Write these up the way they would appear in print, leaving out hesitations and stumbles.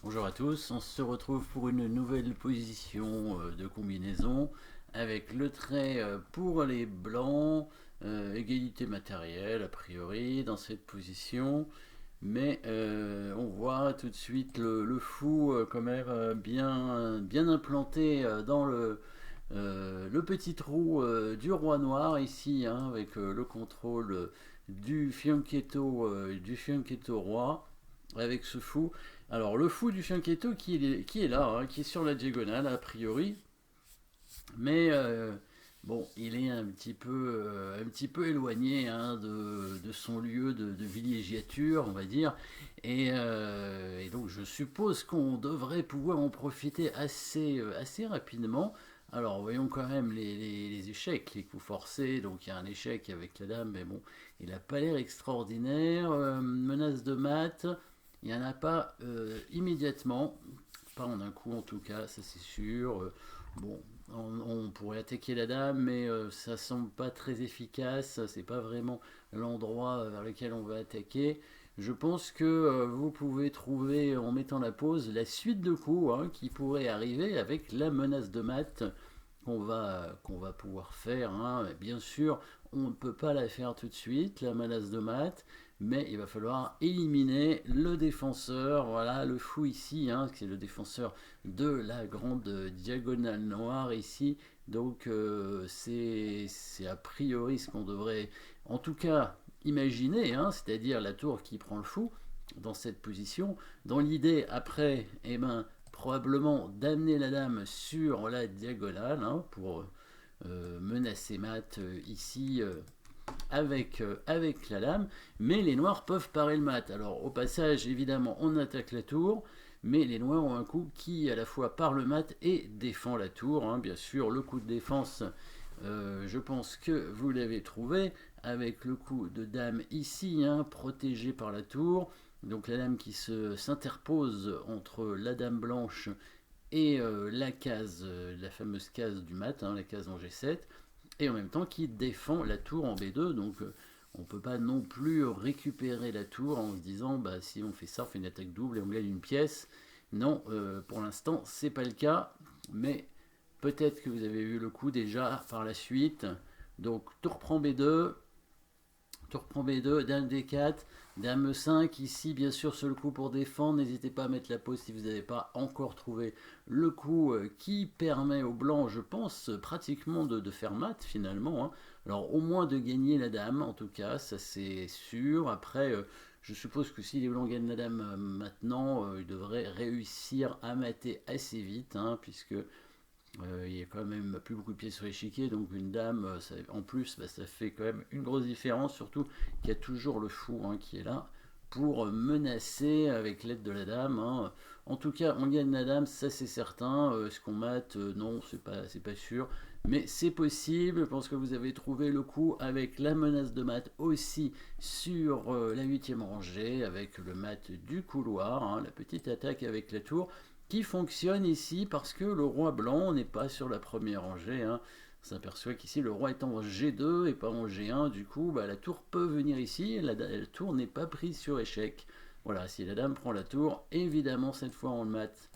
Bonjour à tous, on se retrouve pour une nouvelle position de combinaison avec le trait pour les blancs, égalité matérielle a priori dans cette position, mais on voit tout de suite le fou quand même bien implanté dans le petit trou du roi noir ici, hein, avec le contrôle du fianchetto roi avec ce fou. Alors le fou du fianchetto qui est là, hein, qui est sur la diagonale a priori, mais bon, il est un petit peu éloigné, hein, de son lieu de villégiature, on va dire, et donc je suppose qu'on devrait pouvoir en profiter assez rapidement. Alors voyons quand même les échecs, les coups forcés. Donc il y a un échec avec la dame, mais bon, il n'a pas l'air extraordinaire. Menace de mat, il n'y en a pas immédiatement, pas en un coup en tout cas, ça c'est sûr. Bon, on pourrait attaquer la dame, mais ça semble pas très efficace. C'est pas vraiment l'endroit vers lequel on va attaquer. Je pense que vous pouvez trouver, en mettant la pause, la suite de coups, hein, qui pourrait arriver avec la menace de mat qu'on va pouvoir faire, hein. Bien sûr, on ne peut pas la faire tout de suite, la menace de mat, mais il va falloir éliminer le défenseur. Voilà, le fou ici, hein, c'est le défenseur de la grande diagonale noire ici. Donc c'est a priori ce qu'on devrait en tout cas imaginer, hein, c'est-à-dire la tour qui prend le fou dans cette position. Dans l'idée, après, eh ben, probablement d'amener la dame sur la diagonale, hein, pour menacer mat ici avec la lame, mais les noirs peuvent parer le mat. Alors au passage, évidemment, on attaque la tour, mais les noirs ont un coup qui à la fois pare le mat et défend la tour, hein. Bien sûr, le coup de défense, je pense que vous l'avez trouvé, avec le coup de dame ici, hein, protégé par la tour. Donc la dame qui s'interpose entre la dame blanche et la case, la fameuse case du mat, hein, la case en G7, et en même temps qui défend la tour en B2. Donc on ne peut pas non plus récupérer la tour en se disant bah, si on fait ça, on fait une attaque double et on gagne une pièce. Non, pour l'instant, c'est pas le cas, mais peut-être que vous avez vu le coup déjà par la suite. Donc tour prend B2, tour prend B2, dame D4, dame E5, ici bien sûr sur le coup pour défendre, n'hésitez pas à mettre la pause si vous n'avez pas encore trouvé le coup qui permet au blanc, je pense, pratiquement de faire mat finalement, hein. Alors au moins de gagner la dame, en tout cas, ça c'est sûr. Après, je suppose que si les blancs gagnent la dame maintenant, ils devraient réussir à mater assez vite, hein, puisque il n'y a quand même plus beaucoup de pièces sur l'échiquier, donc une dame, ça, en plus, bah, ça fait quand même une grosse différence, surtout qu'il y a toujours le fou, hein, qui est là pour menacer avec l'aide de la dame, hein. En tout cas, on gagne la dame, ça c'est certain. Est-ce qu'on mate? Non, c'est pas sûr. Mais c'est possible, je pense que vous avez trouvé le coup avec la menace de mat aussi sur la huitième rangée, avec le mat du couloir, hein, la petite attaque avec la tour qui fonctionne ici parce que le roi blanc n'est pas sur la première rangée, hein. On s'aperçoit qu'ici le roi est en G2 et pas en G1, du coup bah, la tour peut venir ici, la tour n'est pas prise sur échec. Voilà, si la dame prend la tour, évidemment cette fois on le mate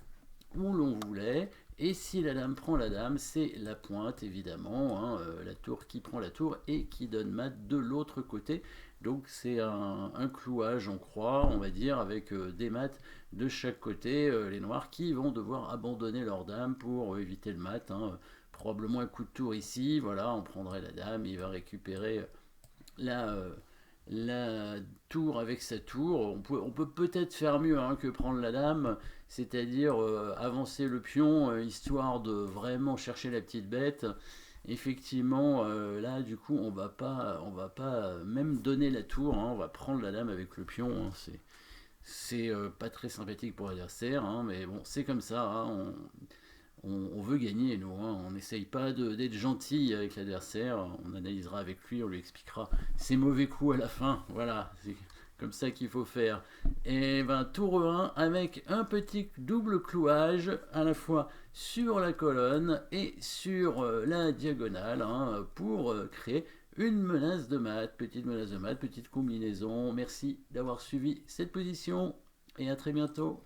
où l'on voulait, et si la dame prend la dame, c'est la pointe évidemment, hein, la tour qui prend la tour et qui donne mat de l'autre côté. Donc c'est un clouage en croix, on va dire, avec des mats de chaque côté, les noirs qui vont devoir abandonner leur dame pour éviter le mat, hein. Probablement un coup de tour ici, voilà, on prendrait la dame, il va récupérer la, la tour avec sa tour. On peut peut-être faire mieux, hein, que prendre la dame, c'est-à-dire avancer le pion, histoire de vraiment chercher la petite bête. Effectivement, là, du coup, on va pas même donner la tour, hein, on va prendre la dame avec le pion, hein. C'est pas très sympathique pour l'adversaire, hein, mais bon, c'est comme ça, hein, on veut gagner, nous, hein. On n'essaye pas d'être gentil avec l'adversaire, on analysera avec lui, on lui expliquera ses mauvais coups à la fin. Voilà, c'est comme ça qu'il faut faire. Et ben tour 1 avec un petit double clouage à la fois sur la colonne et sur la diagonale, hein, pour créer une menace de mat, petite combinaison. Merci d'avoir suivi cette position et à très bientôt.